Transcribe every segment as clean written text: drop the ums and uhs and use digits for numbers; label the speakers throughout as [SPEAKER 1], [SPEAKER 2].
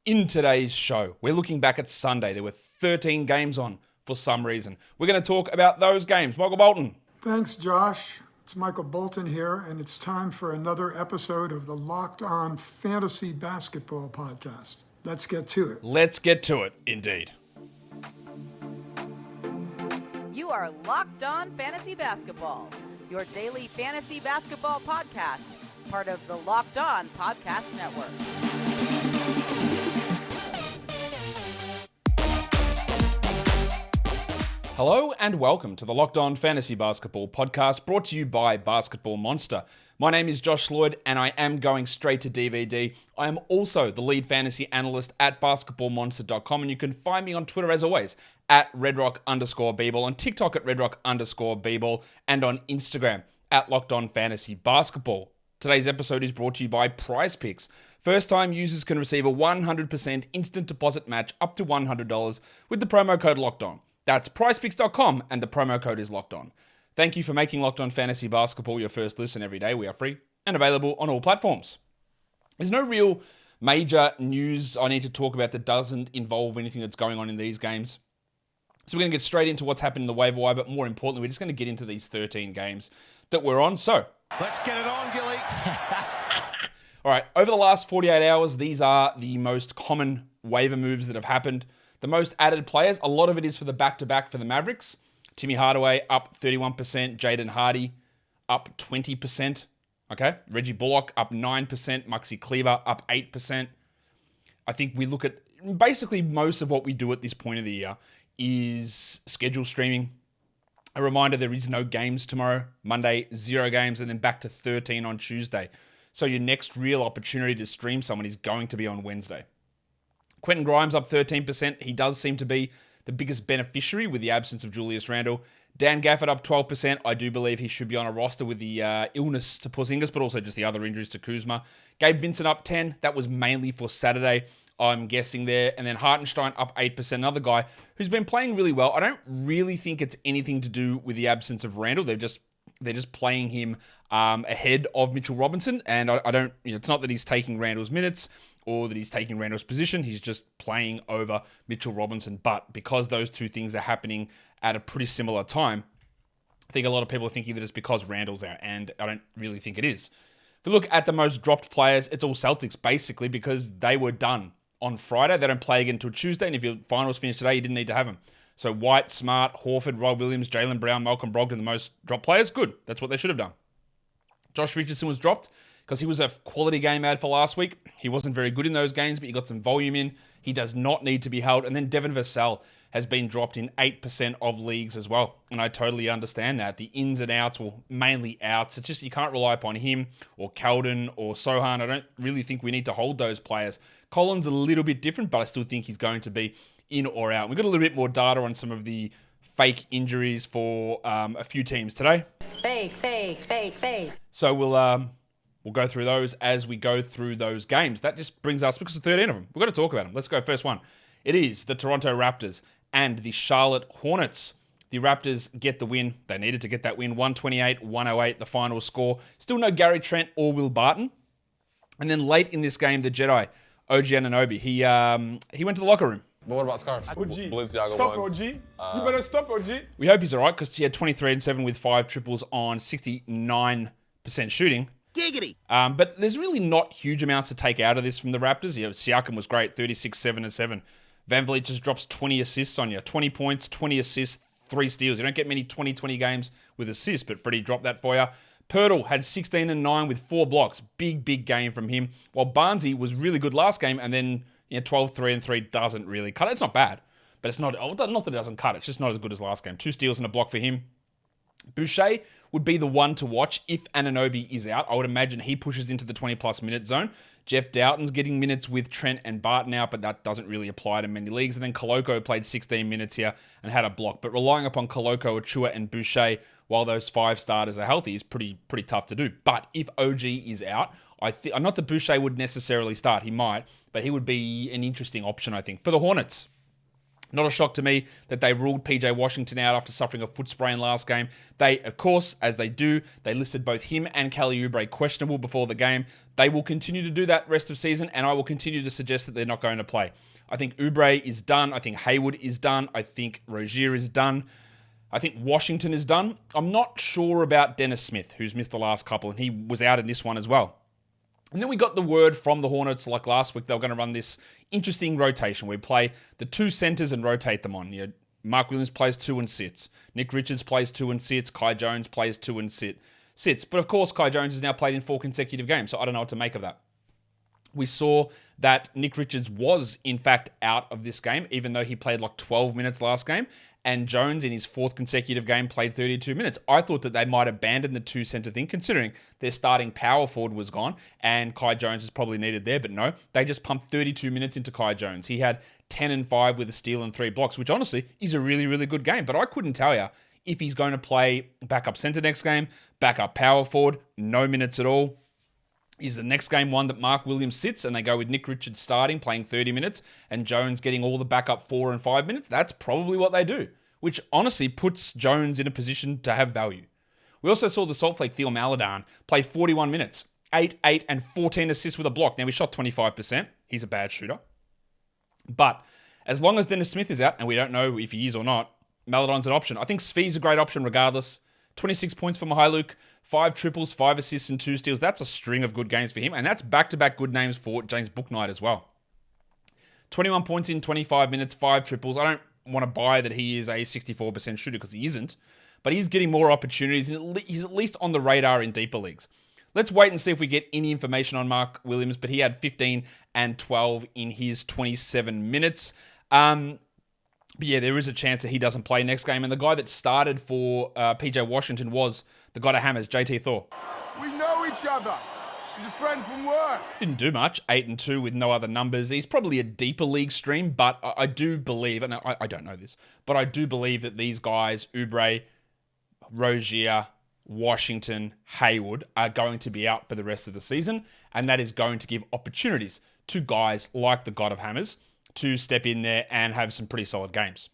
[SPEAKER 1] In today's show, we're looking back at Sunday. There were 13 games on for some reason. We're going to talk about those games. Michael Bolton.
[SPEAKER 2] Thanks, Josh. It's Michael Bolton here, and it's time for another episode of the Locked On Fantasy Basketball Podcast. Let's get to it.
[SPEAKER 1] Let's get to it, indeed.
[SPEAKER 3] You are Locked On Fantasy Basketball, your daily fantasy basketball podcast, part of the Locked On Podcast Network.
[SPEAKER 1] Hello and welcome to the Locked On Fantasy Basketball Podcast, brought to you by Basketball Monster. My name is Josh Lloyd, and I am going straight to DVD. I am also the lead fantasy analyst at basketballmonster.com, and you can find me on Twitter, as always, at redrock_bball, on TikTok at redrock_bball, and on Instagram at Locked On Fantasy Basketball. Today's episode is brought to you by Prize Picks. First-time users can receive a 100% instant deposit match up to $100 with the promo code LOCKEDON. That's prizepicks.com, and the promo code is locked on. Thank you for making Locked On Fantasy Basketball your first listen every day. We are free and available on all platforms. There's no real major news I need to talk about that doesn't involve anything that's going on in these games. So we're going to get straight into what's happened in the waiver wire, but more importantly, we're just going to get into these 13 games that we're on. So,
[SPEAKER 4] let's get it on, Gilly.
[SPEAKER 1] All right, over the last 48 hours, these are the most common waiver moves that have happened. The most added players, a lot of it is for the back-to-back for the Mavericks. Timmy Hardaway up 31%, Jaden Hardy up 20%. Okay, Reggie Bullock up 9%, Maxi Kleber up 8%. I think we look at basically most of what we do at this point of the year is schedule streaming. A reminder, there is no games tomorrow. Monday, 0 games, and then back to 13 on Tuesday. So your next real opportunity to stream someone is going to be on Wednesday. Quentin Grimes up 13%. He does seem to be the biggest beneficiary with the absence of Julius Randle. Dan Gafford up 12%. I do believe he should be on a roster with the illness to Porzingis, but also just the other injuries to Kuzma. Gabe Vincent up 10. That was mainly for Saturday, I'm guessing there. And then Hartenstein up 8%. Another guy who's been playing really well. I don't really think it's anything to do with the absence of Randle. They're just playing him ahead of Mitchell Robinson. And I don't, it's not that he's taking Randle's minutes or that he's taking Randle's position. He's just playing over Mitchell Robinson. But because those two things are happening at a pretty similar time, I think a lot of people are thinking that it's because Randle's out, and I don't really think it is. If you look at the most dropped players, it's all Celtics, basically, because they were done on Friday. They don't play again until Tuesday, and if your finals finish today, you didn't need to have them. So White, Smart, Horford, Rob Williams, Jaylen Brown, Malcolm Brogdon, the most dropped players. Good. That's what they should have done. Josh Richardson was dropped because he was a quality game ad for last week. He wasn't very good in those games, but he got some volume in. He does not need to be held. And then Devin Vassell has been dropped in 8% of leagues as well. And I totally understand that. The ins and outs, well, mainly outs. It's just you can't rely upon him or Keldon or Sohan. I don't really think we need to hold those players. Collins a little bit different, but I still think he's going to be in or out. We've got a little bit more data on some of the fake injuries for a few teams today. Fake. So we'll go through those as we go through those games. That just brings us, because there's 13 of them, we've got to talk about them. Let's go first one. It is the Toronto Raptors and the Charlotte Hornets. The Raptors get the win. They needed to get that win. 128-108, the final score. Still no Gary Trent or Will Barton. And then late in this game, the Jedi, OG Anunoby, he went to the locker room.
[SPEAKER 5] But what about scarves?
[SPEAKER 6] OG.
[SPEAKER 5] Balenciaga
[SPEAKER 6] Stop,
[SPEAKER 5] ones.
[SPEAKER 6] OG. You better stop, OG.
[SPEAKER 1] We hope he's all right, because he had 23-7 with 5 triples on 69% shooting.
[SPEAKER 4] Giggity.
[SPEAKER 1] But there's really not huge amounts to take out of this from the Raptors. Siakam was great, 36, 7 and 7. VanVleet just drops 20 assists on you. 20 points, 20 assists, 3 steals. You don't get many 20-20 games with assists, but Freddie dropped that for you. Pirtle had 16 and 9 with 4 blocks. Big game from him. While Barnesy was really good last game, and then 12, 3 and 3 doesn't really cut it. It's not bad, but it's not that it doesn't cut it. It's just not as good as last game. 2 steals and a block for him. Boucher would be the one to watch if Anunoby is out. I would imagine he pushes into the 20-plus minute zone. Jeff Doughton's getting minutes with Trent and Barton out, but that doesn't really apply to many leagues. And then Koloko played 16 minutes here and had a block. But relying upon Koloko, Achua, and Boucher while those 5 starters are healthy is pretty tough to do. But if OG is out, not that Boucher would necessarily start. He might, but he would be an interesting option, I think. For the Hornets, Not a shock to me that they ruled PJ Washington out after suffering a foot sprain last game. They, of course, as they do, they listed both him and Kelly Oubre questionable before the game. They will continue to do that rest of season, and I will continue to suggest that they're not going to play. I think Oubre is done. I think Hayward is done. I think Rozier is done. I think Washington is done. I'm not sure about Dennis Smith, who's missed the last couple, and he was out in this one as well. And then we got the word from the Hornets, like last week, they were going to run this interesting rotation where we play the two centers and rotate them on. Mark Williams plays 2 and sits. Nick Richards plays 2 and sits. Kai Jones plays 2 and sits. But of course, Kai Jones has now played in 4 consecutive games, so I don't know what to make of that. We saw that Nick Richards was, in fact, out of this game, even though he played like 12 minutes last game. And Jones, in his 4th consecutive game, played 32 minutes. I thought that they might abandon the 2-center thing, considering their starting power forward was gone, and Kai Jones is probably needed there. But no, they just pumped 32 minutes into Kai Jones. He had 10 and 5 with a steal and 3 blocks, which honestly is a really, really good game. But I couldn't tell you if he's going to play backup center next game, backup power forward, no minutes at all. Is the next game one that Mark Williams sits and they go with Nick Richards starting, playing 30 minutes, and Jones getting all the backup 4 and 5 minutes? That's probably what they do, which honestly puts Jones in a position to have value. We also saw the Salt Flake Theo Maledon play 41 minutes, 8, and 14 assists with a block. Now, he shot 25%. He's a bad shooter. But as long as Dennis Smith is out, and we don't know if he is or not, Maledon's an option. I think Svi's a great option regardless. 26 points for Mykhailiuk, 5 triples, 5 assists, and 2 steals. That's a string of good games for him, and that's back-to-back good names for James Bouknight as well. 21 points in 25 minutes, 5 triples. I don't want to buy that he is a 64% shooter because he isn't, but he's getting more opportunities, and he's at least on the radar in deeper leagues. Let's wait and see if we get any information on Mark Williams, but he had 15 and 12 in his 27 minutes. But yeah, there is a chance that he doesn't play next game. And the guy that started for PJ Washington was the guy to hammers, JT Thor.
[SPEAKER 4] We know each other. He's a friend from work.
[SPEAKER 1] Didn't do much, 8 and 2 with no other numbers. He's probably a deeper league stream, but I do believe, and I don't know this, but I do believe that these guys, Oubre, Rozier, Washington, Hayward, are going to be out for the rest of the season. And that is going to give opportunities to guys like the God of Hammers to step in there and have some pretty solid games.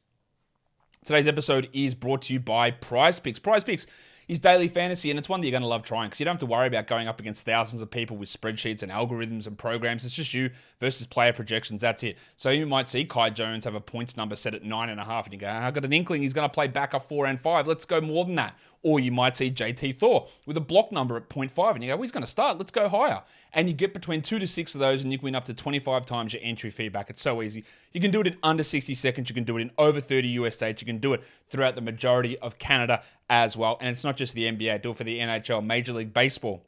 [SPEAKER 1] Today's episode is brought to you by Prize Picks. Prize Picks is daily fantasy, and it's one that you're going to love trying because you don't have to worry about going up against thousands of people with spreadsheets and algorithms and programs. It's just you versus player projections. That's it. So you might see Kai Jones have a points number set at 9.5, and you go, I've got an inkling he's going to play backup 4 and 5. Let's go more than that. Or you might see JT Thor with a block number at 0.5, and you go, well, he's going to start. Let's go higher. And you get between 2 to 6 of those, and you can win up to 25 times your entry fee back. It's so easy. You can do it in under 60 seconds. You can do it in over 30 US states. You can do it throughout the majority of Canada as well. And it's not just the NBA. Do it for the NHL, Major League Baseball.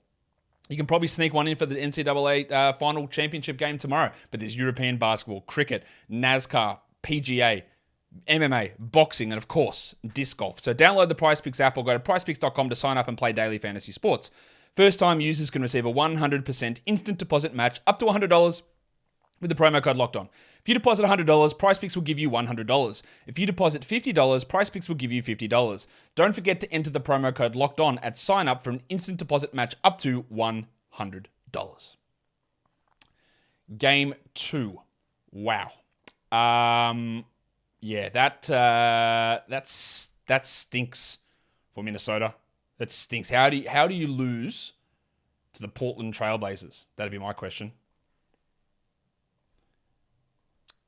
[SPEAKER 1] You can probably sneak one in for the NCAA final championship game tomorrow. But there's European basketball, cricket, NASCAR, PGA, MMA, boxing, and of course, disc golf. So download the PrizePicks app or go to prizepicks.com to sign up and play daily fantasy sports. First-time users can receive a 100% instant deposit match up to $100 with the promo code LOCKEDON. If you deposit $100, PrizePicks will give you $100. If you deposit $50, PrizePicks will give you $50. Don't forget to enter the promo code LOCKEDON at sign up for an instant deposit match up to $100. Game 2. Wow. Yeah, that stinks for Minnesota. That stinks. How do you lose to the Portland Trailblazers? That'd be my question.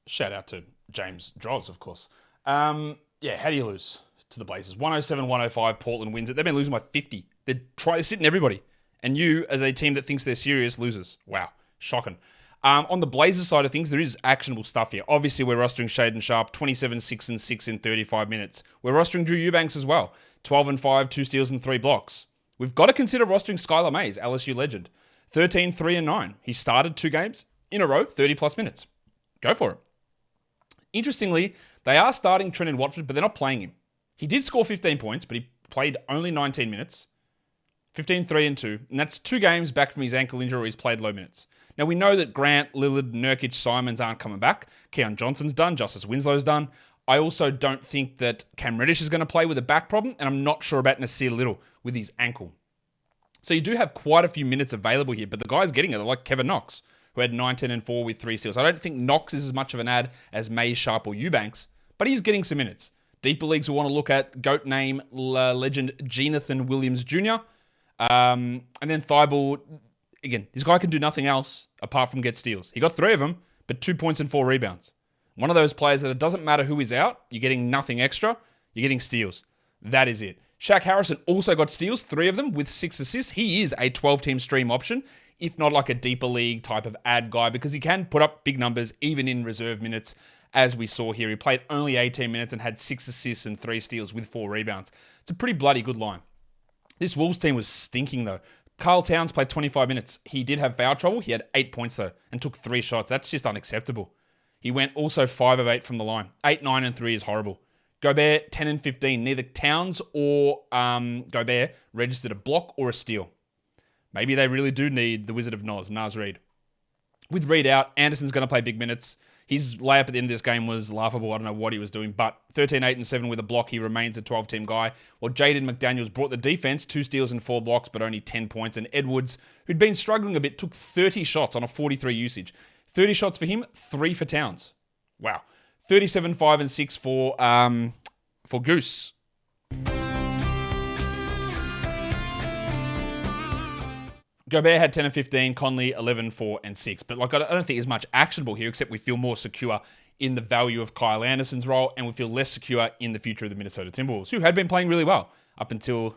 [SPEAKER 1] Shout out to James Droz, of course. How do you lose to the Blazers? 107-105, Portland wins it. They've been losing by 50. They're sitting everybody. And you, as a team that thinks they're serious, loses. Wow, shocking. On the Blazers side of things, there is actionable stuff here. Obviously, we're rostering Shaedon Sharpe, 27, 6, and 6 in 35 minutes. We're rostering Drew Eubanks as well, 12 and 5, 2 steals and 3 blocks. We've got to consider rostering Skylar Mays, LSU legend, 13, 3, and 9. He started 2 games in a row, 30-plus minutes. Go for it. Interestingly, they are starting Trendon Watford, but they're not playing him. He did score 15 points, but he played only 19 minutes. 15, 3, and 2. And that's 2 games back from his ankle injury where he's played low minutes. Now, we know that Grant, Lillard, Nurkic, Simons aren't coming back. Keon Johnson's done. Justice Winslow's done. I also don't think that Cam Reddish is going to play with a back problem, and I'm not sure about Nasir Little with his ankle. So you do have quite a few minutes available here, but the guys getting it are like Kevin Knox, who had 19 and 4 with 3 steals. I don't think Knox is as much of an ad as Mays, Sharpe, or Eubanks, but he's getting some minutes. Deeper leagues will want to look at GOAT name legend Jonathan Williams Jr. And then Thibault, again, this guy can do nothing else apart from get steals. He got 3 of them, but 2 points and 4 rebounds. One of those players that it doesn't matter who is out, you're getting nothing extra, you're getting steals. That is it. Shaq Harrison also got steals, 3 of them with 6 assists. He is a 12-team stream option, if not like a deeper league type of ad guy, because he can put up big numbers even in reserve minutes, as we saw here. He played only 18 minutes and had 6 assists and 3 steals with 4 rebounds. It's a pretty bloody good line. This Wolves team was stinking, though. Karl Towns played 25 minutes. He did have foul trouble. He had 8 points, though, and took 3 shots. That's just unacceptable. He went also 5 of 8 from the line. 8, 9, and 3 is horrible. Gobert, 10 and 15. Neither Towns or Gobert registered a block or a steal. Maybe they really do need the Wizard of Naz Reid. With Reid out, Anderson's going to play big minutes. His layup at the end of this game was laughable. I don't know what he was doing, but 13, 8, and 7 with a block. He remains a 12-team guy. While Jaden McDaniels brought the defense, 2 steals and 4 blocks, but only 10 points. And Edwards, who'd been struggling a bit, took 30 shots on a 43 usage. 30 shots for him, 3 for Towns. Wow. 37, 5, and 6 for Goose. Gobert had 10 and 15, Conley 11, 4, and 6. But I don't think there's much actionable here, except we feel more secure in the value of Kyle Anderson's role, and we feel less secure in the future of the Minnesota Timberwolves, who had been playing really well up until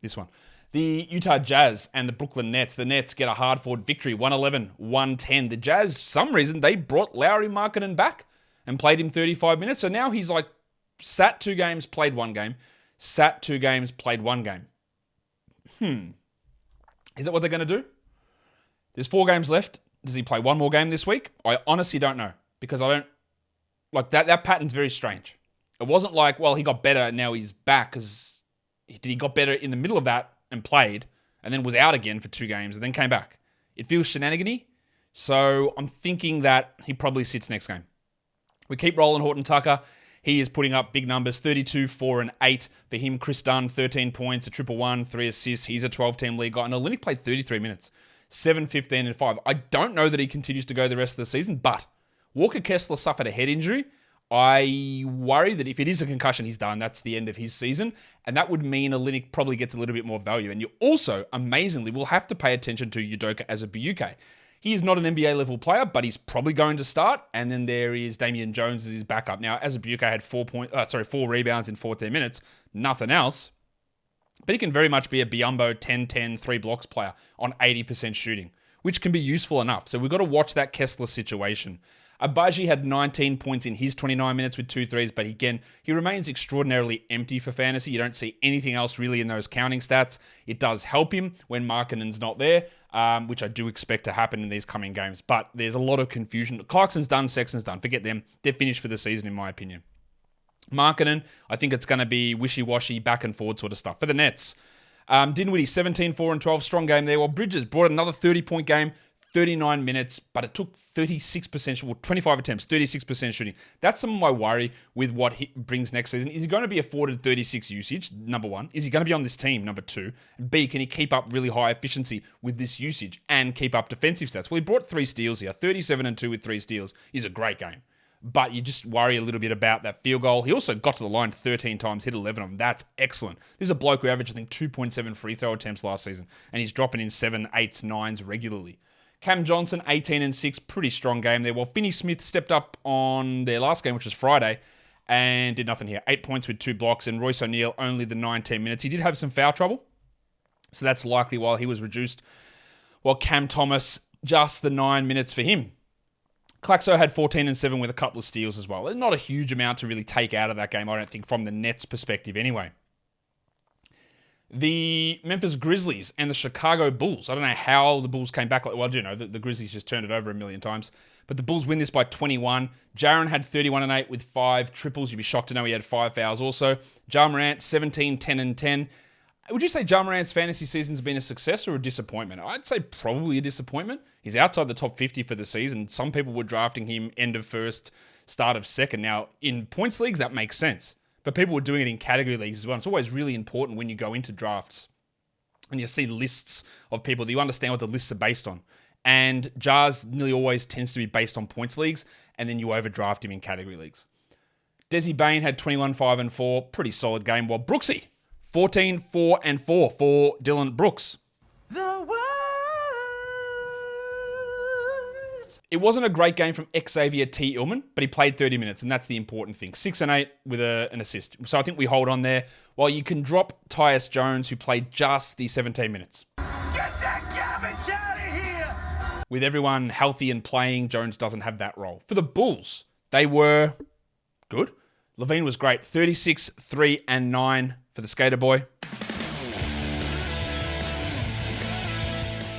[SPEAKER 1] this one. The Utah Jazz and the Brooklyn Nets. The Nets get a hard-fought victory, 111-110. The Jazz, for some reason, they brought Lauri Markkanen back and played him 35 minutes. So now he's like sat 2 games, played 1 game. Sat 2 games, played 1 game. Is that what they're going to do? There's 4 games left. Does he play 1 more game this week? I honestly don't know, because I don't... Like, that pattern's very strange. It wasn't like, well, he got better and now he's back, because he got better in the middle of that and played, and then was out again for 2 games and then came back. It feels shenanigan-y, so I'm thinking that he probably sits next game. We keep rolling Horton Tucker. He is putting up big numbers, 32, 4, and 8 for him. Chris Dunn, 13 points, a 111, 3 assists. He's a 12-team league guy. And Olynyk played 33 minutes, 7, 15, and 5. I don't know that he continues to go the rest of the season, but Walker Kessler suffered a head injury. I worry that if it is a concussion, he's done. That's the end of his season. And that would mean Olynyk probably gets a little bit more value. And you also, amazingly, will have to pay attention to Udoka as a BUK. He is not an NBA-level player, but he's probably going to start. And then there is Damian Jones as his backup. Now, as a BUK had 4 rebounds in 14 minutes, nothing else. But he can very much be a Biyombo 10-10, 3 blocks player on 80% shooting, which can be useful enough. So we've got to watch that Kessler situation. Abaji had 19 points in his 29 minutes with 2 threes, but again, he remains extraordinarily empty for fantasy. You don't see anything else really in those counting stats. It does help him when Markkanen's not there, which I do expect to happen in these coming games, but there's a lot of confusion. Clarkson's done, Sexton's done. Forget them. They're finished for the season, in my opinion. Markkanen, I think it's going to be wishy-washy, back and forward sort of stuff. For the Nets, Dinwiddie, 17, 4, and 12, strong game there. While Bridges brought another 30-point game, 39 minutes, but it took 36%, well, 25 attempts, 36% shooting. That's some of my worry with what he brings next season. Is he going to be afforded 36 usage, number 1? Is he going to be on this team, number 2? And B, can he keep up really high efficiency with this usage and keep up defensive stats? Well, he brought 3 steals here. 37 and 2 with 3 steals is a great game. But you just worry a little bit about that field goal. He also got to the line 13 times, hit 11 of them. That's excellent. This is a bloke who averaged, I think, 2.7 free throw attempts last season, and he's dropping in 7, 8s, 9s regularly. Cam Johnson, 18 and 6, pretty strong game there. While Finney Smith stepped up on their last game, which was Friday, and did nothing here. 8 points with 2 blocks, and Royce O'Neal only the 19 minutes. He did have some foul trouble, so that's likely why he was reduced. While Cam Thomas, just the 9 minutes for him. Claxo had 14 and 7 with a couple of steals as well. Not a huge amount to really take out of that game, I don't think, from the Nets' perspective anyway. The Memphis Grizzlies and the Chicago Bulls. I don't know how the Bulls came back. Well, I do know that the Grizzlies just turned it over a million times. But the Bulls win this by 21. Jaren had 31 and 8 with 5 triples. You'd be shocked to know he had 5 fouls also. Ja Morant, 17, 10 and 10. Would you say Ja Morant's fantasy season's been a success or a disappointment? I'd say probably a disappointment. He's outside the top 50 for the season. Some people were drafting him end of first, start of second. Now, in points leagues, that makes sense. But people were doing it in category leagues as well. It's always really important when you go into drafts and you see lists of people that you understand what the lists are based on. And Jars nearly always tends to be based on points leagues, and then you overdraft him in category leagues. Desi Bain had 21, 5, and 4. Pretty solid game. While Brooksy, 14, 4, and 4 for Dylan Brooks. It wasn't a great game from Xavier T. Illman, but he played 30 minutes, and that's the important thing. 6 and 8 with an assist. So I think we hold on there. While you can drop Tyus Jones, who played just the 17 minutes.
[SPEAKER 5] Get that garbage out of here!
[SPEAKER 1] With everyone healthy and playing, Jones doesn't have that role. For the Bulls, they were good. Levine was great. 36, 3, and 9 for the skater boy.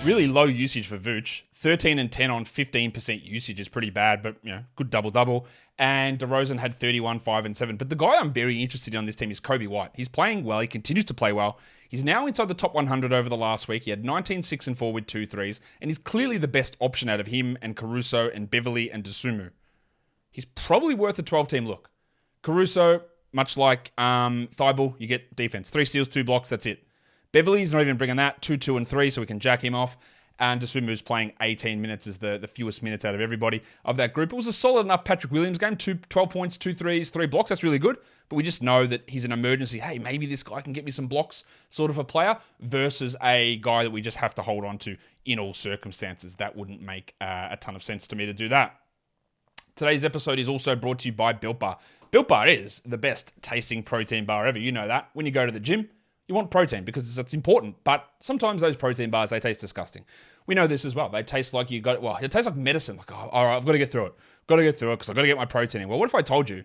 [SPEAKER 1] Really low usage for Vooch. 13 and 10 on 15% usage is pretty bad, but good double-double. And DeRozan had 31, 5, and 7. But the guy I'm very interested in on this team is Kobe White. He's playing well. He continues to play well. He's now inside the top 100 over the last week. He had 19, 6, and 4 with 2 threes. And he's clearly the best option out of him and Caruso and Beverly and Dosunmu. He's probably worth a 12-team look. Caruso, much like Thibault, you get defense. 3 steals, 2 blocks, that's it. Beverly's not even bringing that. 2, 2, and 3, so we can jack him off. And Dosunmu's playing 18 minutes is the fewest minutes out of everybody of that group. It was a solid enough Patrick Williams game. 12 points, 2 threes, 3 blocks. That's really good. But we just know that he's an emergency. Hey, maybe this guy can get me some blocks sort of a player versus a guy that we just have to hold on to in all circumstances. That wouldn't make a ton of sense to me to do that. Today's episode is also brought to you by Built Bar. Built Bar is the best tasting protein bar ever. You know that. When you go to the gym, you want protein because it's important, but sometimes those protein bars, they taste disgusting. We know this as well. They taste like it tastes like medicine. Like, oh, all right, I've got to get through it. Because I've got to get my protein in. Well, what if I told you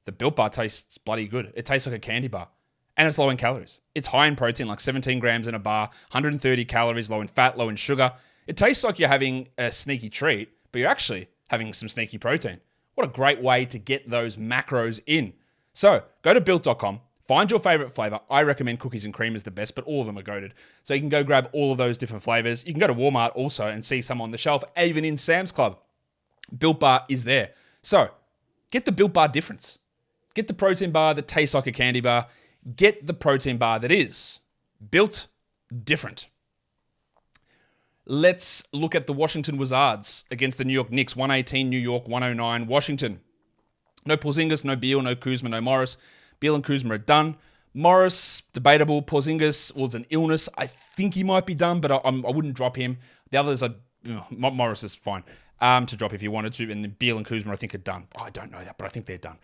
[SPEAKER 1] the Built Bar tastes bloody good? It tastes like a candy bar and it's low in calories. It's high in protein, like 17 grams in a bar, 130 calories, low in fat, low in sugar. It tastes like you're having a sneaky treat, but you're actually having some sneaky protein. What a great way to get those macros in. So go to built.com. Find your favorite flavor. I recommend cookies and cream is the best, but all of them are goated. So you can go grab all of those different flavors. You can go to Walmart also and see some on the shelf, even in Sam's Club. Built Bar is there. So get the Built Bar difference. Get the protein bar that tastes like a candy bar. Get the protein bar that is built different. Let's look at the Washington Wizards against the New York Knicks. 118 New York, 109 Washington. No Porzingis, no Beal, no Kuzma, no Morris. Beal and Kuzma are done. Morris, debatable. Porzingis was an illness. I think he might be done, but I wouldn't drop him. The others are... Morris is fine to drop if you wanted to. And then Beal and Kuzma, I think, are done. I don't know that, but I think they're done.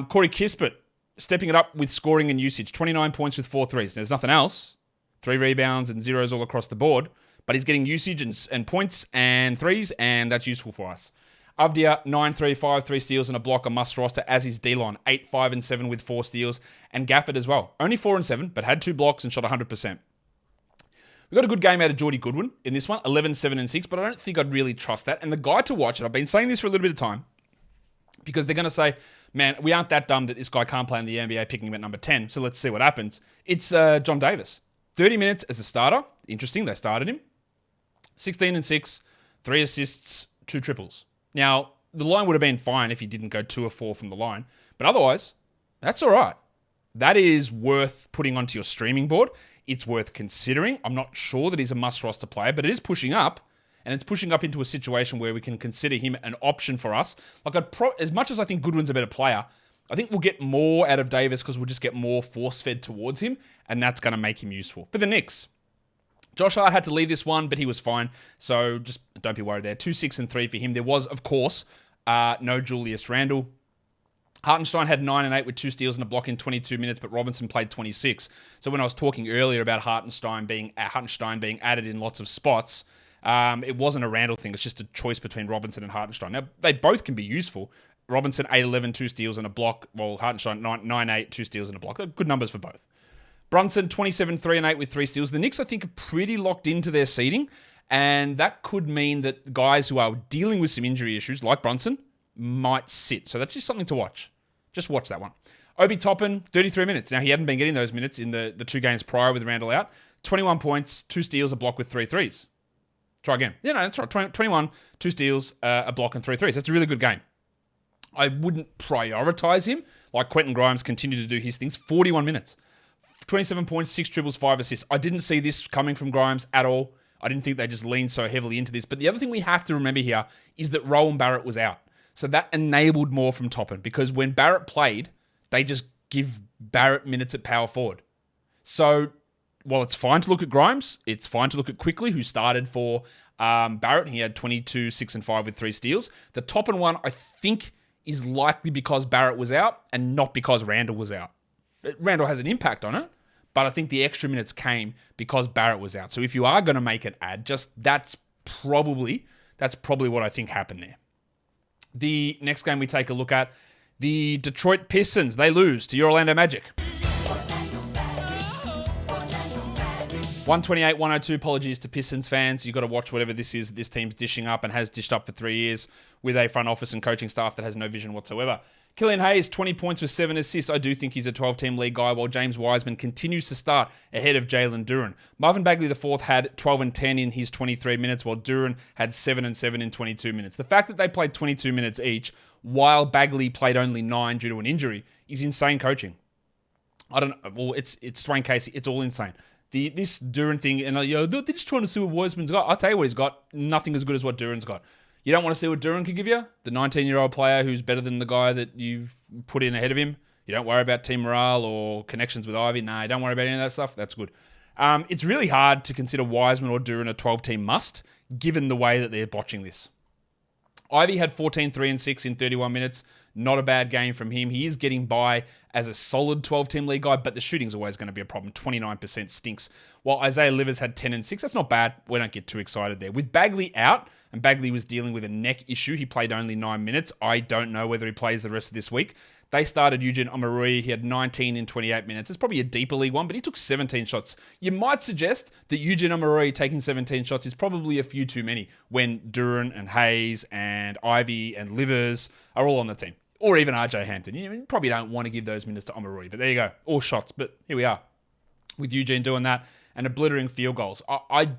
[SPEAKER 1] Corey Kispert, stepping it up with scoring and usage. 29 points with 4 threes. There's nothing else. 3 rebounds and 0s all across the board. But he's getting usage and points and threes, and that's useful for us. Avdia, 9-3, 5-3 steals and a block, a must roster, as is Delon, 8, 5, and 7 with 4 steals, and Gafford as well. Only 4 and 7, but had 2 blocks and shot 100%. We got a good game out of Jordy Goodwin in this one, 11, 7, and 6, but I don't think I'd really trust that. And the guy to watch, and I've been saying this for a little bit of time, because they're going to say, man, we aren't that dumb that this guy can't play in the NBA, picking him at number 10, so let's see what happens. It's John Davis. 30 minutes as a starter. Interesting, they started him. 16 and 6, 3 assists, 2 triples. Now, the line would have been fine if he didn't go 2 or 4 from the line. But otherwise, that's all right. That is worth putting onto your streaming board. It's worth considering. I'm not sure that he's a must-roster player, but it is pushing up. And it's pushing up into a situation where we can consider him an option for us. As much as I think Goodwin's a better player, I think we'll get more out of Davis because we'll just get more force-fed towards him. And that's going to make him useful. For the Knicks, Josh Hart had to leave this one, but he was fine. So just don't be worried there. 2, 6, and 3 for him. There was, of course, no Julius Randle. Hartenstein had 9 and 8 with 2 steals and a block in 22 minutes, but Robinson played 26. So when I was talking earlier about Hartenstein being added in lots of spots, it wasn't a Randle thing. It's just a choice between Robinson and Hartenstein. Now, they both can be useful. Robinson, 8, 11, 2 steals and a block. Well, Hartenstein, 9, 8, 2 steals and a block. Good numbers for both. Brunson, 27, 3 and 8 with 3 steals. The Knicks, I think, are pretty locked into their seeding, and that could mean that guys who are dealing with some injury issues, like Brunson, might sit. So that's just something to watch. Just watch that one. Obi Toppin, 33 minutes. Now, he hadn't been getting those minutes in the 2 games prior with Randall out. 21 points, 2 steals, a block with 3 threes. Try again. Yeah, no, that's right. 21, 2 steals, a block, and 3 threes. That's a really good game. I wouldn't prioritize him like Quentin Grimes continued to do his things. 41 minutes. 27 points, 6 dribbles, 5 assists. I didn't see this coming from Grimes at all. I didn't think they just leaned so heavily into this. But the other thing we have to remember here is that Rowan Barrett was out. So that enabled more from Toppin because when Barrett played, they just give Barrett minutes at power forward. So while it's fine to look at Grimes, it's fine to look at Quickly, who started for Barrett. He had 22, 6 and 5 with 3 steals. The Toppin one, I think, is likely because Barrett was out and not because Randall was out. Randall has an impact on it, but I think the extra minutes came because Barrett was out. So if you are going to make an ad, that's probably what I think happened there. The next game we take a look at, the Detroit Pistons. They lose to your Orlando Magic. 128-102. Apologies to Pistons fans. You've got to watch whatever this is this team's dishing up and has dished up for 3 years with a front office and coaching staff that has no vision whatsoever. Killian Hayes, 20 points with 7 assists. I do think he's a 12-team league guy, while James Wiseman continues to start ahead of Jalen Durant. Marvin Bagley IV had 12 and 10 in his 23 minutes, while Durant had 7 and 7 in 22 minutes. The fact that they played 22 minutes each, while Bagley played only 9 due to an injury, is insane coaching. I don't know. Well, it's Dwayne Casey. It's all insane. This Durant thing, and they're just trying to see what Wiseman's got. I'll tell you what he's got. Nothing as good as what Durant's got. You don't want to see what Durant could give you? The 19-year-old player who's better than the guy that you've put in ahead of him. You don't worry about team morale or connections with Ivy. Nah, you don't worry about any of that stuff. That's good. It's really hard to consider Wiseman or Durant a 12-team must, given the way that they're botching this. Ivy had 14, 3 and 6 in 31 minutes. Not a bad game from him. He is getting by as a solid 12-team league guy, but the shooting's always going to be a problem. 29% stinks. While Isaiah Livers had 10 and 6, that's not bad. We don't get too excited there. With Bagley out, and Bagley was dealing with a neck issue, he played only 9 minutes. I don't know whether he plays the rest of this week. They started Eugene Omoruyi. He had 19 in 28 minutes. It's probably a deeper league one, but he took 17 shots. You might suggest that Eugene Omoruyi taking 17 shots is probably a few too many when Durant and Hayes and Ivy and Livers are all on the team. Or even RJ Hampton. You probably don't want to give those minutes to Omoruyi, but there you go. All shots, but here we are with Eugene doing that and obliterating field goals. I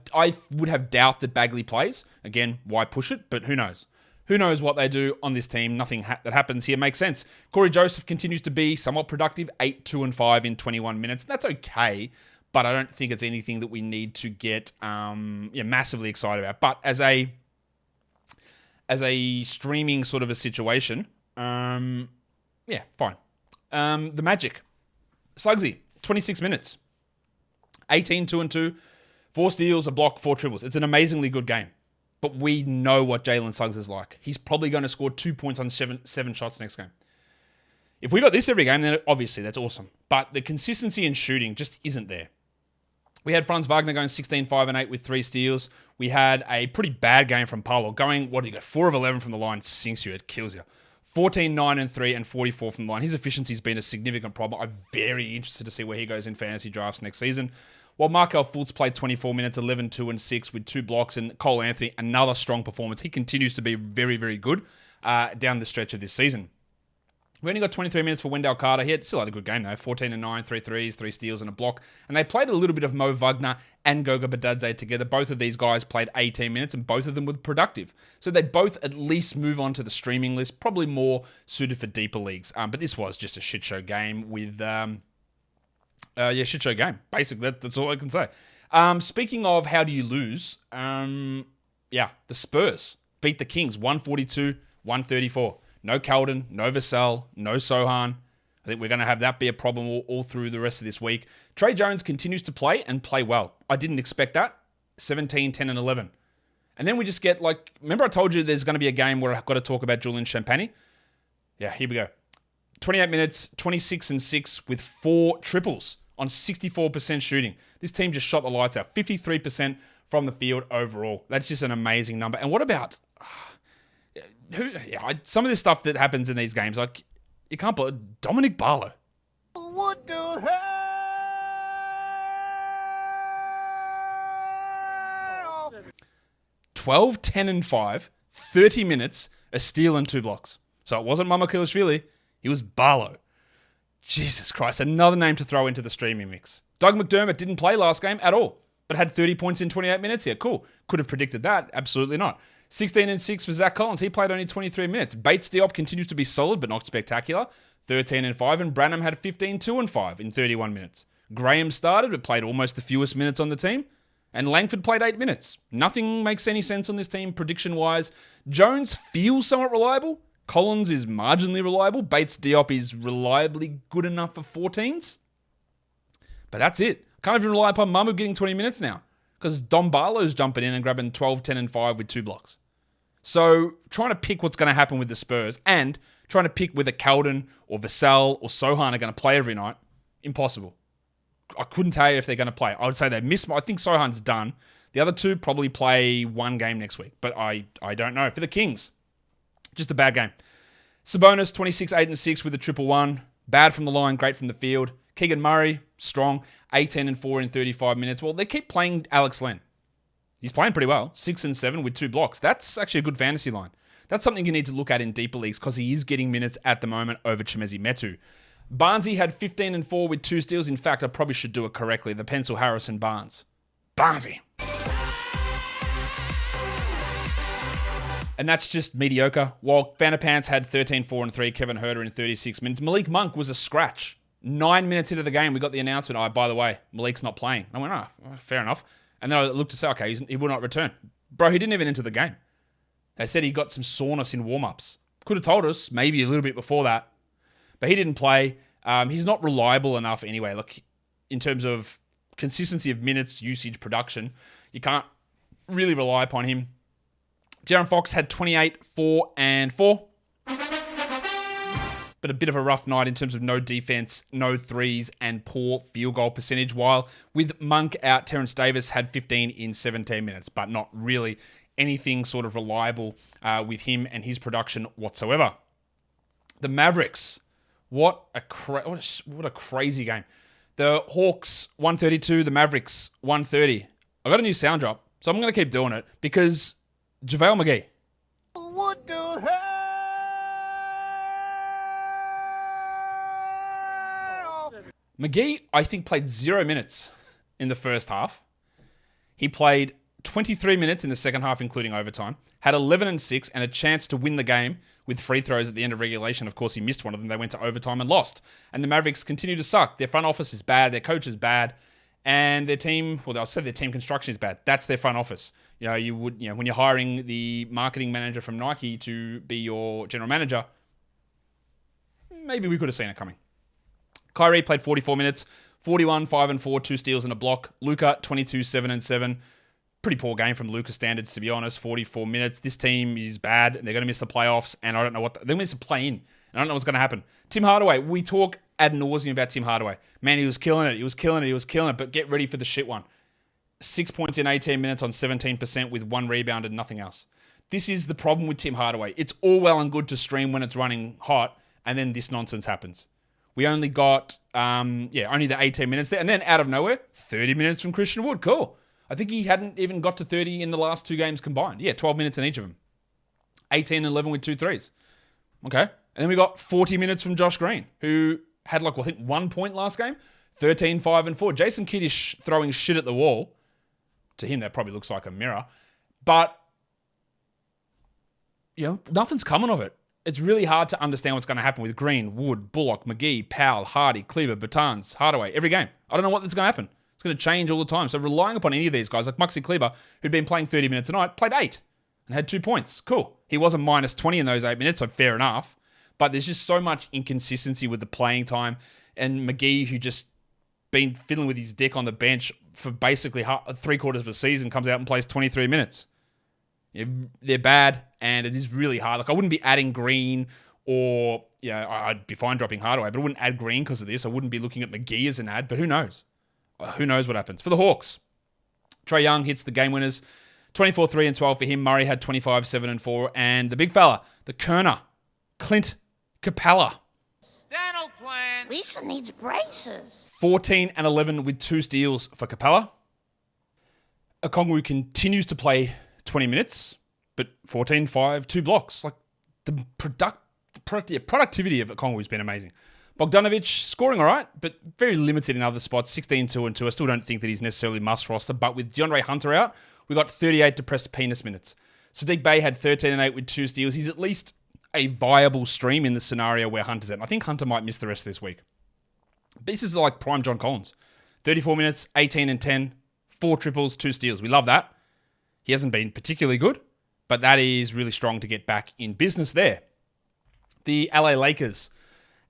[SPEAKER 1] would have doubt that Bagley plays. Again, why push it? But who knows? Who knows what they do on this team? Nothing that happens here makes sense. Corey Joseph continues to be somewhat productive, 8, 2 and 5 in 21 minutes. That's okay, but I don't think it's anything that we need to get massively excited about. But as a streaming sort of a situation, fine. The Magic, Suggsy, 26 minutes, 18, 2 and 2, 4 steals, a block, 4 triples. It's an amazingly good game. But we know what Jalen Suggs is like. He's probably going to score 2 points on seven shots next game. If we got this every game, then obviously that's awesome. But the consistency in shooting just isn't there. We had Franz Wagner going 16, 5 and 8 with 3 steals. We had a pretty bad game from Paolo going, 4 of 11 from the line, sinks you, it kills you. 14, 9 and 3 and 44 from the line. His efficiency's been a significant problem. I'm very interested to see where he goes in fantasy drafts next season. While Markel Fultz played 24 minutes, 11, 2 and 6 with 2 blocks, and Cole Anthony, another strong performance. He continues to be very, very good down the stretch of this season. We only got 23 minutes for Wendell Carter. He still had a good game, though. 14 and 9, 3 threes, 3 steals, and a block. And they played a little bit of Mo Wagner and Goga Badadze together. Both of these guys played 18 minutes, and both of them were productive. So they both at least move on to the streaming list, probably more suited for deeper leagues. But this was just a shit show game with... shit show game. Basically, that's all I can say. Speaking of how do you lose, the Spurs beat the Kings 142-134. No Keldon, no Vassell, no Sohan. I think we're going to have that be a problem all through the rest of this week. Trey Jones continues to play and play well. I didn't expect that. 17, 10, and 11. And then we just get remember I told you there's going to be a game where I've got to talk about Julian Champagny? Yeah, here we go. 28 minutes, 26 and 6 with 4 triples on 64% shooting. This team just shot the lights out. 53% from the field overall. That's just an amazing number. And what about... some of this stuff that happens in these games, you can't believe... Dominic Barlow.
[SPEAKER 4] What the hell?
[SPEAKER 1] 12, 10, and 5, 30 minutes, a steal and 2 blocks. So it wasn't Mamakilishvili. He was Barlow. Jesus Christ, another name to throw into the streaming mix. Doug McDermott didn't play last game at all, but had 30 points in 28 minutes here. Cool. Could have predicted that. Absolutely not. 16 and 6 for Zach Collins. He played only 23 minutes. Bates Diop continues to be solid, but not spectacular. 13 and 5, and Branham had 15, 2 and 5 in 31 minutes. Graham started, but played almost the fewest minutes on the team. And Langford played 8 minutes. Nothing makes any sense on this team prediction-wise. Jones feels somewhat reliable. Collins is marginally reliable. Bates Diop is reliably good enough for 14s. But that's it. Can't even rely upon Mamu getting 20 minutes now because Dom Barlow's jumping in and grabbing 12, 10, and 5 with 2 blocks. So trying to pick what's going to happen with the Spurs and trying to pick whether Keldon or Vassell or Sohan are going to play every night, impossible. I couldn't tell you if they're going to play. I would say they miss. I think Sohan's done. The other two probably play one game next week, but I don't know. For the Kings, just a bad game. Sabonis, 26, 8, and 6 with a 1-1. Bad from the line, great from the field. Keegan Murray, strong, 18 and 4 in 35 minutes. Well, they keep playing Alex Len. He's playing pretty well, 6 and 7 with 2 blocks. That's actually a good fantasy line. That's something you need to look at in deeper leagues because he is getting minutes at the moment over Chimezie Metu. Barnesy had 15 and 4 with 2 steals. In fact, I probably should do it correctly. The pencil Harrison Barnes. Barnesy. And that's just mediocre. While Vanderpants had 13, 4, and 3, Kevin Huerter in 36 minutes. Malik Monk was a scratch. 9 minutes into the game, we got the announcement, oh, by the way, Malik's not playing. I went, fair enough. And then I looked to say, okay, he will not return. Bro, he didn't even enter the game. They said he got some soreness in warm-ups. Could have told us, maybe a little bit before that. But he didn't play. He's not reliable enough anyway. Look, in terms of consistency of minutes, usage, production, you can't really rely upon him. De'Aaron Fox had 28, 4, and 4. But a bit of a rough night in terms of no defense, no threes, and poor field goal percentage. While with Monk out, Terrence Davis had 15 in 17 minutes, but not really anything sort of reliable with him and his production whatsoever. The Mavericks, what a crazy game. The Hawks 132, the Mavericks 130. I got a new sound drop, so I'm going to keep doing it because JaVale McGee.
[SPEAKER 4] What the hell?
[SPEAKER 1] McGee, I think, played 0 minutes in the first half. He played 23 minutes in the second half, including overtime. Had 11 and 6 and a chance to win the game with free throws at the end of regulation. Of course, he missed one of them. They went to overtime and lost. And the Mavericks continue to suck. Their front office is bad. Their coach is bad. And their team, well, I'll say their team construction is bad. That's their front office. When you're hiring the marketing manager from Nike to be your general manager, maybe we could have seen it coming. Kyrie played 44 minutes, 41, 5 and 4, 2 steals and a block. Luka, 22, 7 and 7. Pretty poor game from Luka standards, to be honest. 44 minutes. This team is bad. And they're going to miss the playoffs. And I don't know they're going to miss the play-in. And I don't know what's going to happen. Tim Hardaway. We talk ad nauseum about Tim Hardaway. Man, he was killing it. But get ready for the shit one. 6 points in 18 minutes on 17% with 1 rebound and nothing else. This is the problem with Tim Hardaway. It's all well and good to stream when it's running hot. And then this nonsense happens. We only got, only the 18 minutes there. And then out of nowhere, 30 minutes from Christian Wood. Cool. I think he hadn't even got to 30 in the last 2 games combined. Yeah, 12 minutes in each of them. 18 and 11 with 2 threes. Okay. And then we got 40 minutes from Josh Green, who had 1 point last game. 13, 5, and 4. Jason Kidd is throwing shit at the wall. To him, that probably looks like a mirror. But, nothing's coming of it. It's really hard to understand what's going to happen with Green, Wood, Bullock, McGee, Powell, Hardy, Kleber, Bertans, Hardaway, every game. I don't know what's going to happen. It's going to change all the time. So relying upon any of these guys, like Maxi Kleber, who'd been playing 30 minutes a night, played 8 and had 2 points. Cool. He was a minus 20 in those 8 minutes, so fair enough. But there's just so much inconsistency with the playing time. And McGee, who just been fiddling with his dick on the bench for basically 3/4 of a season, comes out and plays 23 minutes. They're bad, and it is really hard. I wouldn't be adding Green or, I'd be fine dropping Hardaway, but I wouldn't add Green because of this. I wouldn't be looking at McGee as an ad, but who knows? Who knows what happens? For the Hawks, Trae Young hits the game winners. 24, 3, and 12 for him. Murray had 25, 7, and 4. And the big fella, the Kerner, Clint Capella.
[SPEAKER 5] That'll plan.
[SPEAKER 6] Lisa needs braces.
[SPEAKER 1] 14 and 11 with 2 steals for Capella. Okongwu continues to play 20 minutes, but 14, 5, 2 blocks. The productivity of Okongwu has been amazing. Bogdanovic scoring all right, but very limited in other spots. 16, 2, and 2. I still don't think that he's necessarily must roster, but with DeAndre Hunter out, we got 38 depressed penis minutes. Sadiq Bey had 13 and 8 with 2 steals. He's at least a viable stream in the scenario where Hunter's at. And I think Hunter might miss the rest of this week. But this is like prime John Collins. 34 minutes, 18 and 10, 4 triples, 2 steals. We love that. He hasn't been particularly good, but that is really strong to get back in business there. The LA Lakers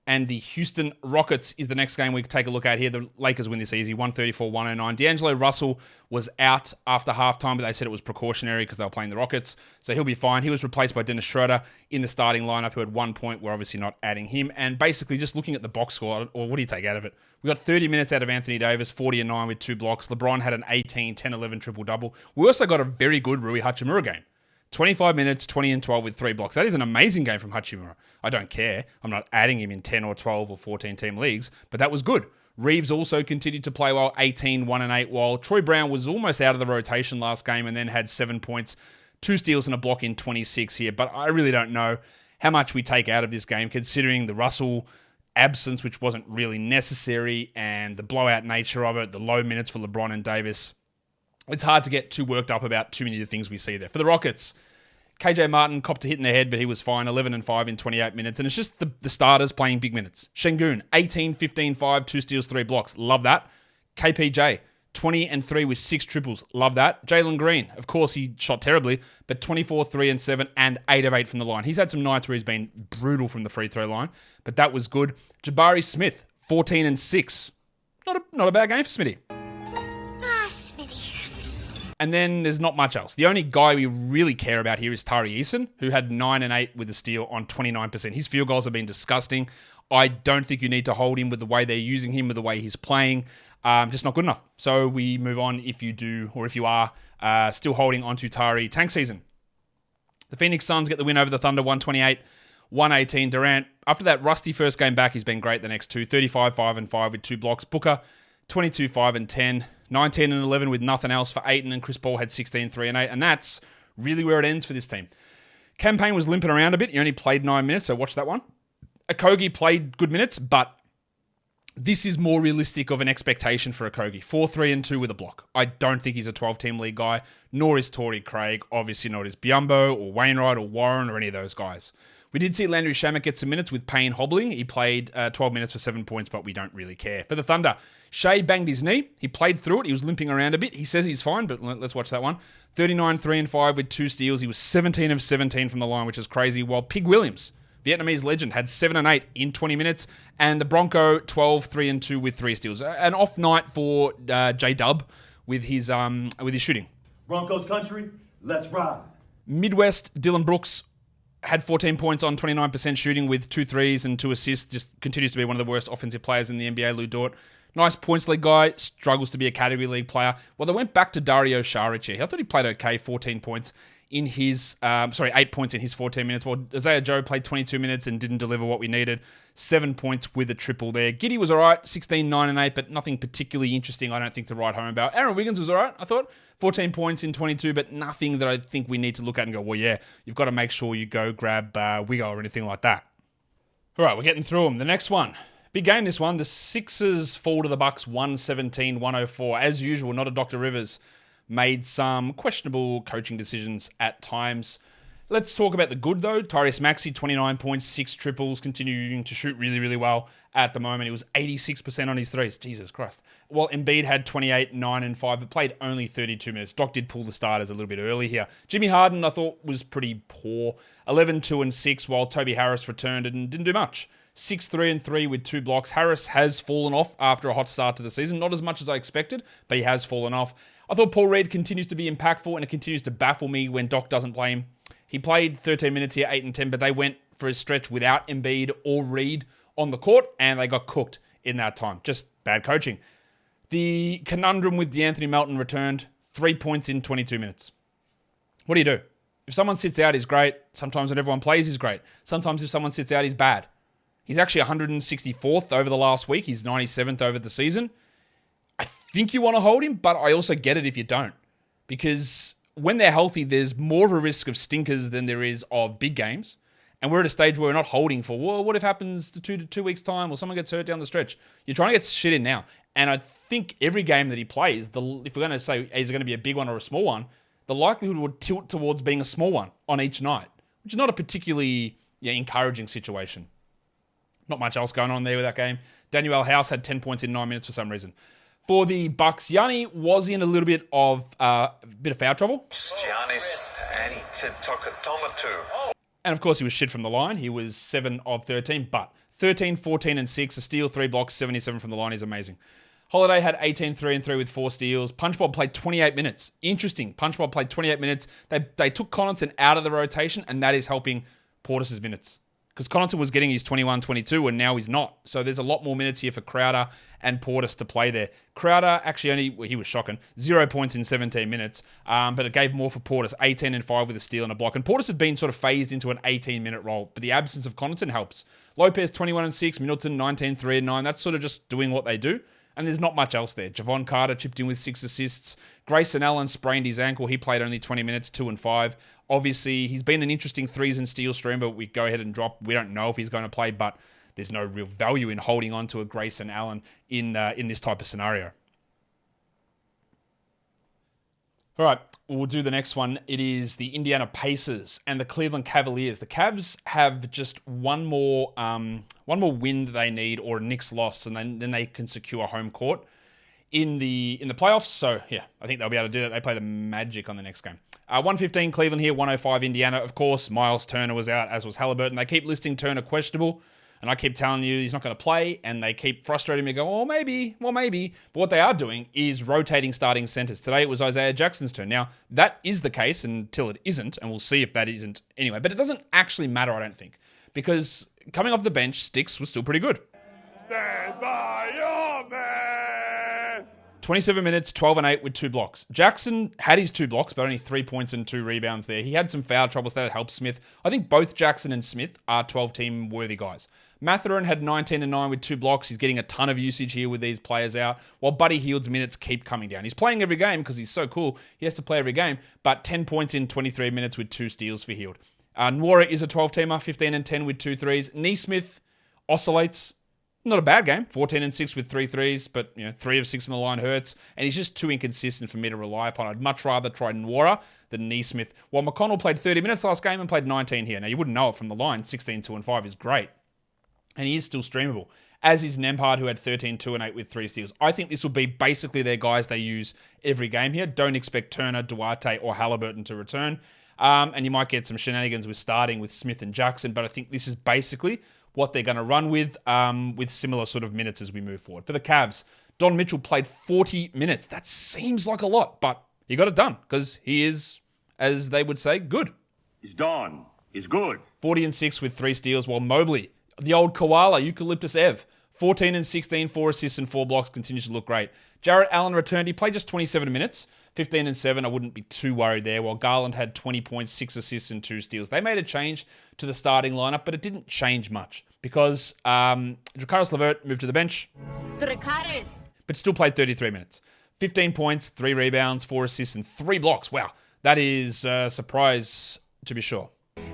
[SPEAKER 1] and the Houston Rockets is the next game we take a look at here. The Lakers win this easy, 134-109. D'Angelo Russell was out after halftime, but they said it was precautionary because they were playing the Rockets, so he'll be fine. He was replaced by Dennis Schroeder in the starting lineup, who had 1 point. We're obviously not adding him. And basically just looking at the box score, or what do you take out of it? We got 30 minutes out of Anthony Davis, 40-9 with 2 blocks. LeBron had an 18, 10, 11 triple-double. We also got a very good Rui Hachimura game. 25 minutes, 20 and 12 with 3 blocks. That is an amazing game from Hachimura. I don't care. I'm not adding him in 10 or 12 or 14 team leagues, but that was good. Reeves also continued to play well, 18, 1 and 8, while Troy Brown was almost out of the rotation last game and then had 7 points, 2 steals and a block in 26 here. But I really don't know how much we take out of this game considering the Russell absence, which wasn't really necessary, and the blowout nature of it, the low minutes for LeBron and Davis. It's hard to get too worked up about too many of the things we see there. For the Rockets, KJ Martin copped a hit in the head, but he was fine. 11 and 5 in 28 minutes. And it's just the starters playing big minutes. Şengün, 18, 15, 5, 2 steals, 3 blocks. Love that. KPJ, 20 and 3 with 6 triples. Love that. Jalen Green, of course, he shot terribly, but 24, 3 and 7, and 8 of 8 from the line. He's had some nights where he's been brutal from the free throw line, but that was good. Jabari Smith, 14 and 6. Not a bad game for Smitty. And then there's not much else. The only guy we really care about here is Tari Eason, who had 9 and 8 with a steal on 29%. His field goals have been disgusting. I don't think you need to hold him with the way they're using him, with the way he's playing. Just not good enough. So we move on if you do, or if you are still holding onto Tari. Tank season. The Phoenix Suns get the win over the Thunder, 128-118. Durant, after that rusty first game back, he's been great the next two. 35, 5 and 5 with 2 blocks. Booker, 22, 5 and 10. 19 and 11 with nothing else for Ayton, and Chris Paul had 16, 3 and 8. And that's really where it ends for this team. Campaign was limping around a bit. He only played 9 minutes, so watch that one. Okogie played good minutes, but this is more realistic of an expectation for Okogie. 4, 3 and 2 with a block. I don't think he's a 12-team league guy, nor is Torrey Craig. Obviously not is Biyombo or Wainwright or Warren or any of those guys. We did see Landry Shamet get some minutes with Payne hobbling. He played 12 minutes for 7 points, but we don't really care. For the Thunder, Shea banged his knee. He played through it. He was limping around a bit. He says he's fine, but let's watch that one. 39, 3 and 5 with 2 steals. He was 17 of 17 from the line, which is crazy. While Pig Williams, Vietnamese legend, had 7 and 8 in 20 minutes. And the Bronco, 12, 3 and 2 with 3 steals. An off night for J-Dub with his shooting.
[SPEAKER 7] Broncos country, let's ride.
[SPEAKER 1] Midwest, Dylan Brooks had 14 points on 29% shooting with 2 threes and 2 assists. Just continues to be one of the worst offensive players in the NBA, Lou Dort. Nice points league guy, struggles to be a category league player. Well, they went back to Dario Saric here. I thought he played okay, 14 points in his, 8 points in his 14 minutes. Well, Isaiah Joe played 22 minutes and didn't deliver what we needed. 7 points with a triple there. Giddy was all right, 16, 9 and 8, but nothing particularly interesting, I don't think, to write home about. Aaron Wiggins was all right, I thought. 14 points in 22, but nothing that I think we need to look at and go, well, yeah, you've got to make sure you go grab Wiggo or anything like that. All right, we're getting through them. The next one. Big game, this one. The Sixers fall to the Bucks 117-104. As usual, not a Dr. Rivers. Made some questionable coaching decisions at times. Let's talk about the good, though. Tyrese Maxey, 29 points, 6 triples, continuing to shoot really, really well at the moment. He was 86% on his threes. Jesus Christ. While Embiid had 28, 9, and 5, but played only 32 minutes. Doc did pull the starters a little bit early here. Jimmy Harden, I thought, was pretty poor. 11, 2, and 6, while Toby Harris returned and didn't do much. 6, 3, and 3 with 2 blocks. Harris has fallen off after a hot start to the season. Not as much as I expected, but he has fallen off. I thought Paul Reed continues to be impactful, and it continues to baffle me when Doc doesn't play him. He played 13 minutes here, 8 and 10, but they went for a stretch without Embiid or Reed on the court, and they got cooked in that time. Just bad coaching. The conundrum with DeAnthony Melton returned, 3 points in 22 minutes. What do you do? If someone sits out, he's great. Sometimes when everyone plays, he's great. Sometimes if someone sits out, he's bad. He's actually 164th over the last week. He's 97th over the season. I think you want to hold him, but I also get it if you don't. Because when they're healthy, there's more of a risk of stinkers than there is of big games. And we're at a stage where we're not holding for, well, what if happens to two weeks' time or someone gets hurt down the stretch? You're trying to get shit in now. And I think every game that he plays, if we're going to say, is it going to be a big one or a small one, the likelihood would tilt towards being a small one on each night, which is not a particularly encouraging situation. Not much else going on there with that game. Daniel House had 10 points in 9 minutes for some reason. For the Bucks, Yanni was in a little bit of foul trouble.
[SPEAKER 8] Giannis, and he took a tomato.
[SPEAKER 1] And of course, he was shit from the line. He was 7 of 13, but 13, 14, and 6, a steal, 3 blocks, 77 from the line is amazing. Holiday had 18, 3 and 3 with 4 steals. Punchbob played 28 minutes. Interesting. Punchbob played 28 minutes. They took Connaughton out of the rotation, and that is helping Portis' minutes. Because Connaughton was getting his 21, 22, and now he's not. So there's a lot more minutes here for Crowder and Portis to play there. Crowder actually he was shocking, 0 points in 17 minutes, but it gave more for Portis, 18 and 5 with a steal and a block. And Portis had been sort of phased into an 18-minute role, but the absence of Connaughton helps. Lopez, 21 and 6, Middleton, 19, 3 and 9. That's sort of just doing what they do. And there's not much else there. Javon Carter chipped in with 6 assists. Grayson Allen sprained his ankle. He played only 20 minutes, 2 and 5. Obviously, he's been an interesting threes and steal stream, but we go ahead and drop. We don't know if he's going to play, but there's no real value in holding on to a Grayson Allen in this type of scenario. All right, we'll do the next one. It is the Indiana Pacers and the Cleveland Cavaliers. The Cavs have just one more win that they need, or a Knicks loss, and then they can secure home court in the playoffs. So yeah, I think they'll be able to do that. They play the Magic on the next game. 115 Cleveland here, 105 Indiana. Of course, Miles Turner was out, as was Halliburton. They keep listing Turner questionable. And I keep telling you he's not going to play, and they keep frustrating me, go, maybe. But what they are doing is rotating starting centers. Today it was Isaiah Jackson's turn. Now, that is the case until it isn't, and we'll see if that isn't anyway. But it doesn't actually matter, I don't think, because coming off the bench, Sticks was still pretty good.
[SPEAKER 4] Stand by your man.
[SPEAKER 1] 27 minutes, 12 and 8 with 2 blocks. Jackson had his 2 blocks, but only 3 points and 2 rebounds there. He had some foul troubles that helped Smith. I think both Jackson and Smith are 12-team worthy guys. Mathurin had 19 and 9 with 2 blocks. He's getting a ton of usage here with these players out, while Buddy Hield's minutes keep coming down. He's playing every game because he's so cool. He has to play every game, but 10 points in 23 minutes with 2 steals for Hield. Nwora is a 12-teamer, 15 and 10 with 2 threes. Neesmith oscillates. Not a bad game, 14 and 6 with 3 threes, but 3 of 6 on the line hurts, and he's just too inconsistent for me to rely upon. I'd much rather try Nwora than Neesmith. While McConnell played 30 minutes last game and played 19 here. Now, you wouldn't know it from the line. 16, 2 and 5 is great. And he is still streamable, as is Nembhard, who had 13, 2 and 8 with 3 steals. I think this will be basically their guys they use every game here. Don't expect Turner, Duarte, or Halliburton to return. And you might get some shenanigans with starting with Smith and Jackson, but I think this is basically what they're going to run with similar sort of minutes as we move forward. For the Cavs, Don Mitchell played 40 minutes. That seems like a lot, but he got it done because he is, as they would say, good.
[SPEAKER 5] He's Don. He's good.
[SPEAKER 1] 40 and 6 with 3 steals, while Mobley, the old koala, Eucalyptus Ev, 14 and 16, 4 assists and 4 blocks, continues to look great. Jarrett Allen returned. He played just 27 minutes, 15 and 7. I wouldn't be too worried there, while Garland had 20 points, 6 assists and 2 steals. They made a change to the starting lineup, but it didn't change much because Dracarys LeVert moved to the bench, but still played 33 minutes. 15 points, 3 rebounds, 4 assists and 3 blocks. Wow, that is a surprise to be sure.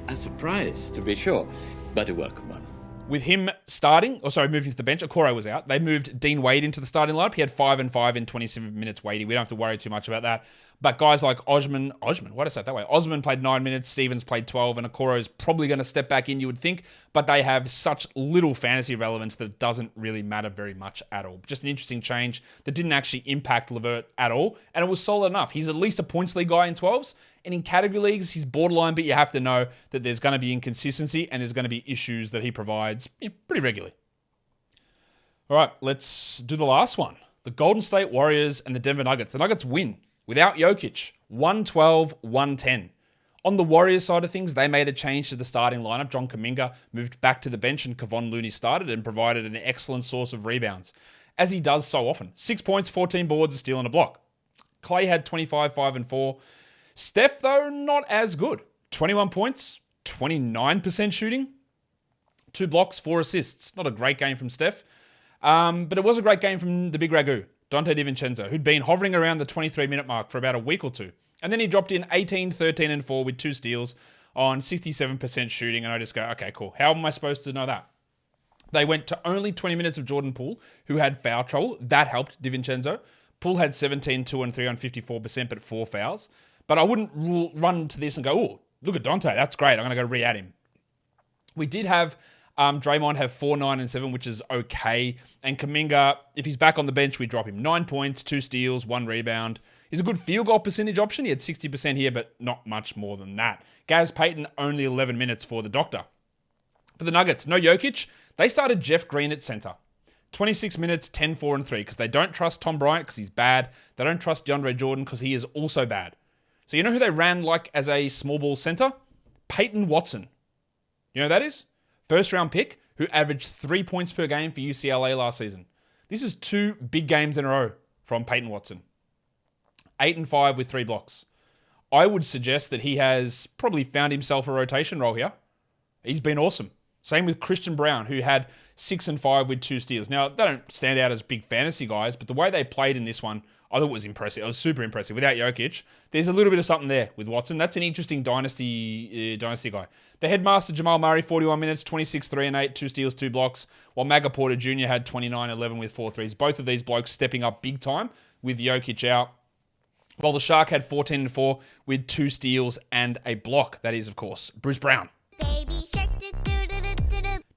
[SPEAKER 8] A surprise to be sure, but a welcome one.
[SPEAKER 1] With him moving to the bench, Okoro was out. They moved Dean Wade into the starting lineup. He had 5 and 5 in 27 minutes, Wadey. We don't have to worry too much about that. But guys like Osman, why did I say it that way? Osman played 9 minutes, Stevens played 12, and Okoro is probably going to step back in, you would think. But they have such little fantasy relevance that it doesn't really matter very much at all. Just an interesting change that didn't actually impact LeVert at all. And it was solid enough. He's at least a points league guy in 12s. And in category leagues, he's borderline, but you have to know that there's going to be inconsistency and there's going to be issues that he provides pretty regularly. All right, let's do the last one. The Golden State Warriors and the Denver Nuggets. The Nuggets win without Jokic, 112-110. On the Warriors side of things, they made a change to the starting lineup. John Kuminga moved back to the bench and Kevon Looney started and provided an excellent source of rebounds, as he does so often. 6 points, 14 boards, a steal and a block. Clay had 25, 5 and 4. Steph, though, not as good. 21 points, 29% shooting, 2 blocks, 4 assists. Not a great game from Steph, but it was a great game from the big Ragu, Dante DiVincenzo, who'd been hovering around the 23-minute mark for about a week or two. And then he dropped in 18, 13, and 4 with 2 steals on 67% shooting, and I just go, okay, cool. How am I supposed to know that? They went to only 20 minutes of Jordan Poole, who had foul trouble. That helped DiVincenzo. Poole had 17, 2, and 3 on 54%, but 4 fouls. But I wouldn't run to this and go, oh, look at Dante. That's great. I'm going to go re-add him. We did have Draymond have 4, 9, and 7, which is okay. And Kuminga, if he's back on the bench, we drop him. 9 points, 2 steals, 1 rebound. He's a good field goal percentage option. He had 60% here, but not much more than that. Gaz Payton, only 11 minutes for the doctor. For the Nuggets, no Jokic. They started Jeff Green at center. 26 minutes, 10, 4, and 3, because they don't trust Tom Bryant because he's bad. They don't trust DeAndre Jordan because he is also bad. So you know who they ran like as a small ball center? Peyton Watson. You know who that is? First round pick who averaged 3 points per game for UCLA last season. This is 2 big games in a row from Peyton Watson. 8 and 5 with 3 blocks. I would suggest that he has probably found himself a rotation role here. He's been awesome. Same with Christian Brown, who had 6 and 5 with 2 steals. Now, they don't stand out as big fantasy guys, but the way they played in this one, I thought was impressive. It was super impressive. Without Jokic, there's a little bit of something there with Watson. That's an interesting dynasty guy. The headmaster, Jamal Murray, 41 minutes, 26, 3 and 8, 2 steals, 2 blocks, while Maga Porter Jr. had 29, 11 with 4 threes. Both of these blokes stepping up big time with Jokic out. While the Shark had 14 and 4 with 2 steals and a block. That is, of course, Bruce Brown.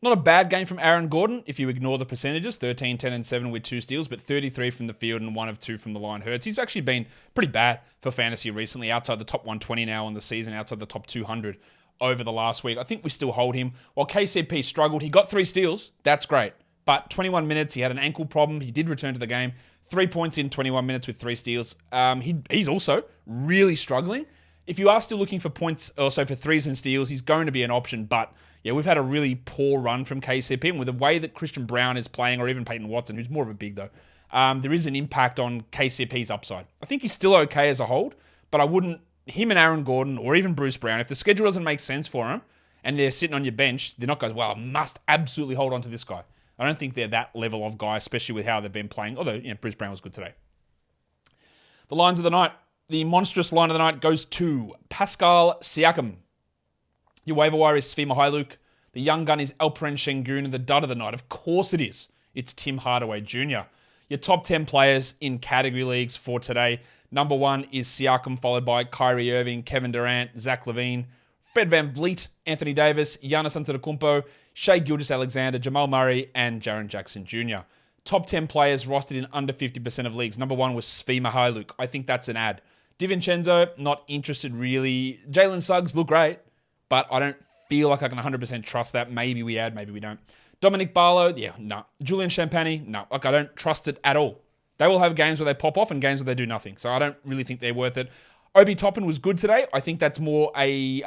[SPEAKER 1] Not a bad game from Aaron Gordon, if you ignore the percentages. 13, 10, and 7 with 2 steals, but 33 from the field and 1 of 2 from the line. Hurts. He's actually been pretty bad for fantasy recently, outside the top 120 now on the season, outside the top 200 over the last week. I think we still hold him. While KCP struggled, he got 3 steals. That's great. But 21 minutes, he had an ankle problem. He did return to the game. 3 points in 21 minutes with 3 steals. He's also really struggling. If you are still looking for points, also for threes and steals, he's going to be an option. But yeah, we've had a really poor run from KCP. And with the way that Christian Brown is playing, or even Peyton Watson, who's more of a big though, there is an impact on KCP's upside. I think he's still okay as a hold, but I wouldn't, him and Aaron Gordon, or even Bruce Brown, if the schedule doesn't make sense for him, and they're sitting on your bench, they're not going, well, I must absolutely hold on to this guy. I don't think they're that level of guy, especially with how they've been playing, although Bruce Brown was good today. The lines of the night. The monstrous line of the night goes to Pascal Siakam. Your waiver wire is Svi Mykhailiuk. The young gun is Alperen Şengün, and the dud of the night, of course it is. It's Tim Hardaway Jr. Your top 10 players in category leagues for today. Number 1 is Siakam, followed by Kyrie Irving, Kevin Durant, Zach LaVine, Fred VanVleet, Anthony Davis, Giannis Antetokounmpo, Shai Gilgeous-Alexander, Jamal Murray, and Jaren Jackson Jr. Top 10 players rostered in under 50% of leagues. Number 1 was Svi Mykhailiuk. I think that's an ad. DiVincenzo, not interested really. Jalen Suggs look great, but I don't feel like I can 100% trust that. Maybe we add, maybe we don't. Dominic Barlow, no. Julian Champagny, no. I don't trust it at all. They will have games where they pop off and games where they do nothing. So I don't really think they're worth it. Obi Toppin was good today. I think that's more a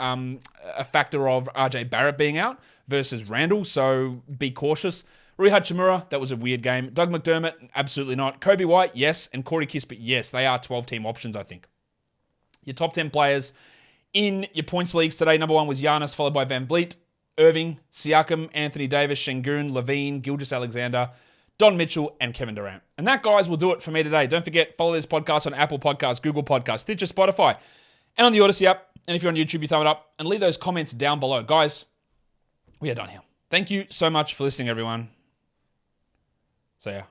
[SPEAKER 1] factor of RJ Barrett being out versus Randall, so be cautious. Rui Hachimura, that was a weird game. Doug McDermott, absolutely not. Kobe White, yes. And Corey Kispert, yes. They are 12-team options, I think. Your top 10 players in your points leagues today. Number 1 was Giannis, followed by VanVleet, Irving, Siakam, Anthony Davis, Şengün, LaVine, Gilgeous-Alexander, Don Mitchell, and Kevin Durant. And that, guys, will do it for me today. Don't forget, follow this podcast on Apple Podcasts, Google Podcasts, Stitcher, Spotify, and on the Odyssey app. And if you're on YouTube, you thumb it up and leave those comments down below. Guys, we are done here. Thank you so much for listening, everyone. See ya.